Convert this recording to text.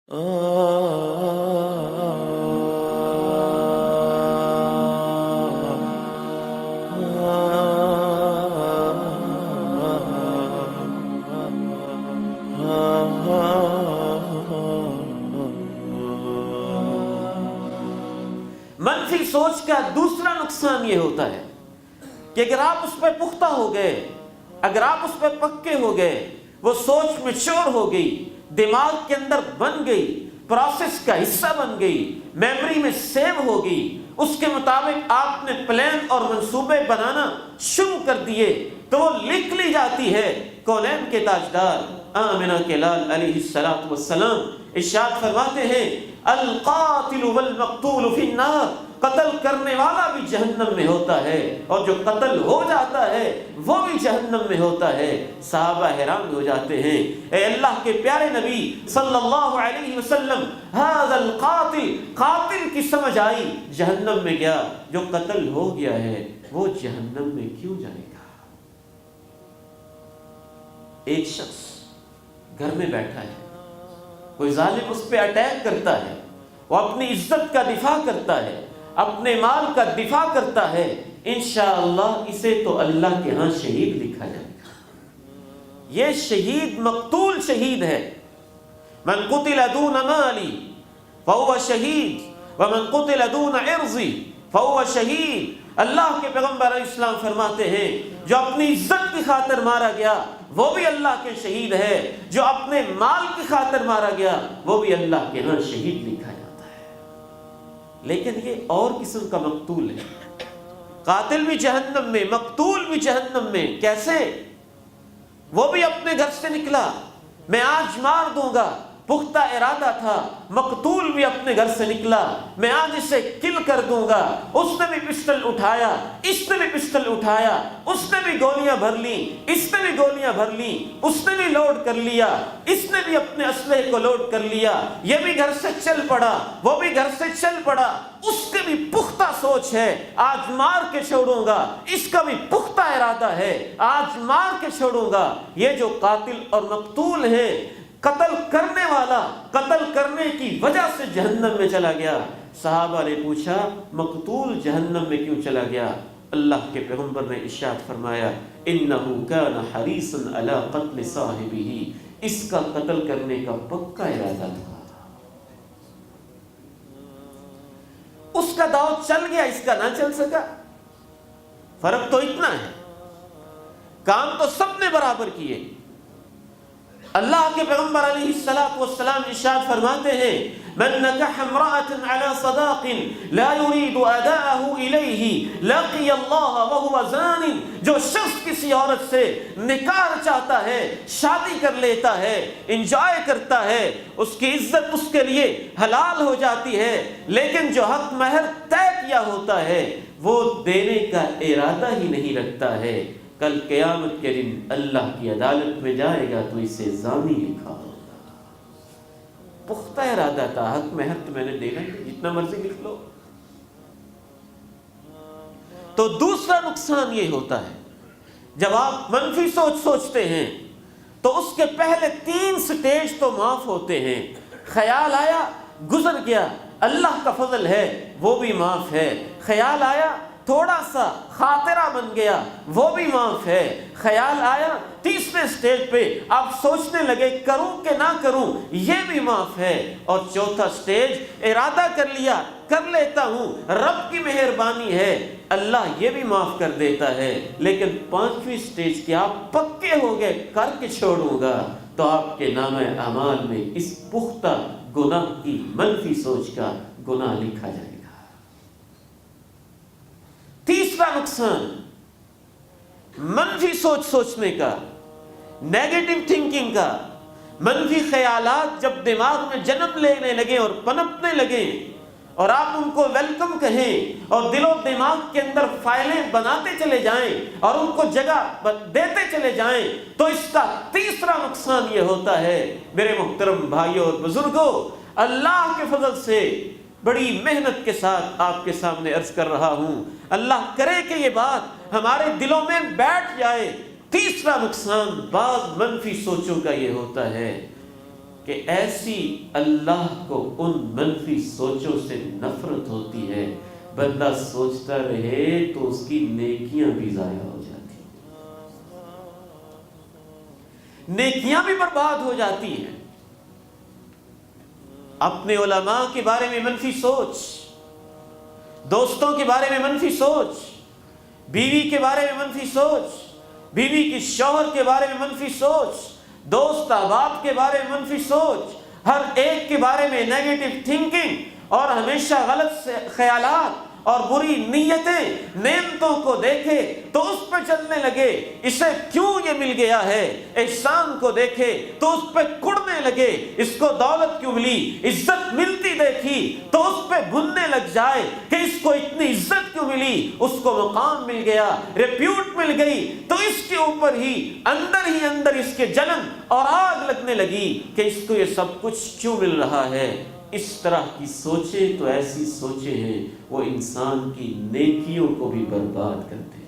منفی سوچ کا دوسرا نقصان یہ ہوتا ہے کہ اگر آپ اس پہ پختہ ہو گئے، اگر آپ اس پہ پکے ہو گئے، وہ سوچ میچور ہو گئی، دماغ کے اندر بن گئی، پروسیس کا حصہ بن گئی، میموری میں سیو ہو گئی، اس کے مطابق آپ نے پلان اور منصوبے بنانا شروع کر دیے تو وہ لکھ لی جاتی ہے۔ کونین کے تاجدار آمنہ کے لال علیہ السلام ارشاد فرماتے ہیں القاتل والمقتول فی النار، قتل کرنے والا بھی جہنم میں ہوتا ہے اور جو قتل ہو جاتا ہے وہ بھی جہنم میں ہوتا ہے۔ صحابہ حیران ہو جاتے ہیں، اے اللہ کے پیارے نبی صلی اللہ علیہ وسلم، ھذا القاتل، قاتل کی سمجھ آئی، جہنم میں گیا، جو قتل ہو گیا ہے وہ جہنم میں کیوں جائے گا؟ ایک شخص گھر میں بیٹھا ہے، کوئی ظالم اس پہ اٹیک کرتا ہے، وہ اپنی عزت کا دفاع کرتا ہے، اپنے مال کا دفاع کرتا ہے، انشاءاللہ اسے تو اللہ کے ہاں شہید لکھا جائے گا۔ یہ شہید مقتول شہید ہے۔ من قتل دون مالی فهو شہید ومن قتل دون عرضی فهو شہید۔ اللہ کے پیغمبر علیہ السلام فرماتے ہیں جو اپنی عزت کی خاطر مارا گیا وہ بھی اللہ کے شہید ہے، جو اپنے مال کی خاطر مارا گیا وہ بھی اللہ کے ہاں شہید لکھا جاتا ہے۔ لیکن یہ اور قسم کا مقتول ہے، قاتل بھی جہنم میں، مقتول بھی جہنم میں۔ کیسے؟ وہ بھی اپنے گھر سے نکلا، میں آج مار دوں گا، پختہ ارادہ تھا۔ مقتول بھی اپنے گھر سے نکلا، میں آج اسے کل کر دوں گا۔ اس نے بھی پسٹل اٹھایا، اس نے بھی پسٹل اٹھایا، اس نے بھی گولیاں بھر لیں، اس نے بھی گولیاں بھر لیں، اس نے بھی لوڈ کر لیا، اس نے بھی اپنے اسلحے کو لوڈ کر لیا، یہ بھی گھر سے چل پڑا، وہ بھی گھر سے چل پڑا۔ اس کے بھی پختہ سوچ ہے، آج مار کے چھوڑوں گا، اس کا بھی پختہ ارادہ ہے، آج مار کے چھوڑوں گا۔ یہ جو قاتل اور مقتول ہے، قتل کرنے والا قتل کرنے کی وجہ سے جہنم میں چلا گیا۔ صحابہ نے پوچھا مقتول جہنم میں کیوں چلا گیا؟ اللہ کے پیغمبر نے ارشاد فرمایا انہ کان حریصا علی قتل صاحبہ، اس کا قتل کرنے کا پکا ارادہ تھا۔ اس کا داؤ چل گیا، اس کا نہ چل سکا۔ فرق تو اتنا ہے، کام تو سب نے برابر کیے۔ اللہ کے پیغمبر علیہ السلام ارشاد فرماتے ہیں من نکح امرأة على صداق لا يريد اداءه الیہ لقی اللہ وهو زان، جو شخص کسی عورت سے نکاح چاہتا ہے، شادی کر لیتا ہے، انجوائے کرتا ہے، اس کی عزت اس کے لیے حلال ہو جاتی ہے، لیکن جو حق مہر طے کیا ہوتا ہے وہ دینے کا ارادہ ہی نہیں رکھتا ہے، کل قیامت کے دن اللہ کی عدالت میں جائے گا تو اسے زانی لکھا ہوگا۔ پختہ ارادہ تھا، حق مہر تو میں نے دینا ہی، جتنا مرضی لکھ لو۔ تو دوسرا نقصان یہ ہوتا ہے جب آپ منفی سوچ سوچتے ہیں تو اس کے پہلے 3 سٹیج تو معاف ہوتے ہیں۔ خیال آیا، گزر گیا، اللہ کا فضل ہے وہ بھی معاف ہے۔ خیال آیا، تھوڑا سا خاطرہ بن گیا، وہ بھی معاف ہے۔ خیال آیا، تیسرے سٹیج پہ آپ سوچنے لگے کروں کہ نہ کروں، یہ بھی معاف ہے۔ اور چوتھا سٹیج ارادہ کر لیا، کر لیتا ہوں، رب کی مہربانی ہے، اللہ یہ بھی معاف کر دیتا ہے۔ لیکن 5ویں سٹیج کے آپ پکے ہو گئے کر کے چھوڑوں گا، تو آپ کے نامہ اعمال میں اس پختہ گناہ کی منفی سوچ کا گناہ لکھا جائے گا۔ تیسرا نقصان منفی سوچ سوچنے کا، نیگیٹو تھنکنگ کا۔ منفی خیالات جب دماغ میں جنم لینے لگے اور پنپنے لگے اور آپ ان کو ویلکم کہیں اور دل و دماغ کے اندر فائلیں بناتے چلے جائیں اور ان کو جگہ دیتے چلے جائیں، تو اس کا تیسرا نقصان یہ ہوتا ہے میرے محترم بھائیوں اور بزرگوں، اللہ کے فضل سے بڑی محنت کے ساتھ آپ کے سامنے عرض کر رہا ہوں، اللہ کرے کہ یہ بات ہمارے دلوں میں بیٹھ جائے۔ تیسرا نقصان بعض منفی سوچوں کا یہ ہوتا ہے کہ ایسی اللہ کو ان منفی سوچوں سے نفرت ہوتی ہے، بندہ سوچتا رہے تو اس کی نیکیاں بھی ضائع ہو جاتی ہیں، نیکیاں بھی برباد ہو جاتی ہیں۔ اپنے علماء کے بارے میں منفی سوچ، دوستوں کے بارے میں منفی سوچ، بیوی کے بارے میں منفی سوچ، بیوی کی شوہر کے بارے میں منفی سوچ، دوست احباب کے بارے میں منفی سوچ، ہر ایک کے بارے میں نیگیٹو تھنکنگ اور ہمیشہ غلط خیالات اور بری نیتیں، نعمتوں کو دیکھے تو اس پہ چلنے لگے، اسے کیوں یہ مل گیا ہے، احسان کو دیکھے تو اس پہ کڑنے لگے، اس کو دولت کیوں ملی، عزت ملتی دیکھی تو اس پہ بھننے لگ جائے کہ اس کو اتنی عزت کیوں ملی، اس کو مقام مل گیا، ریپیوٹ مل گئی، تو اس کے اوپر ہی اندر اس کے جلن اور آگ لگنے لگی کہ اس کو یہ سب کچھ کیوں مل رہا ہے۔ اس طرح کی سوچیں تو ایسی سوچیں ہیں وہ انسان کی نیکیوں کو بھی برباد کرتے ہیں۔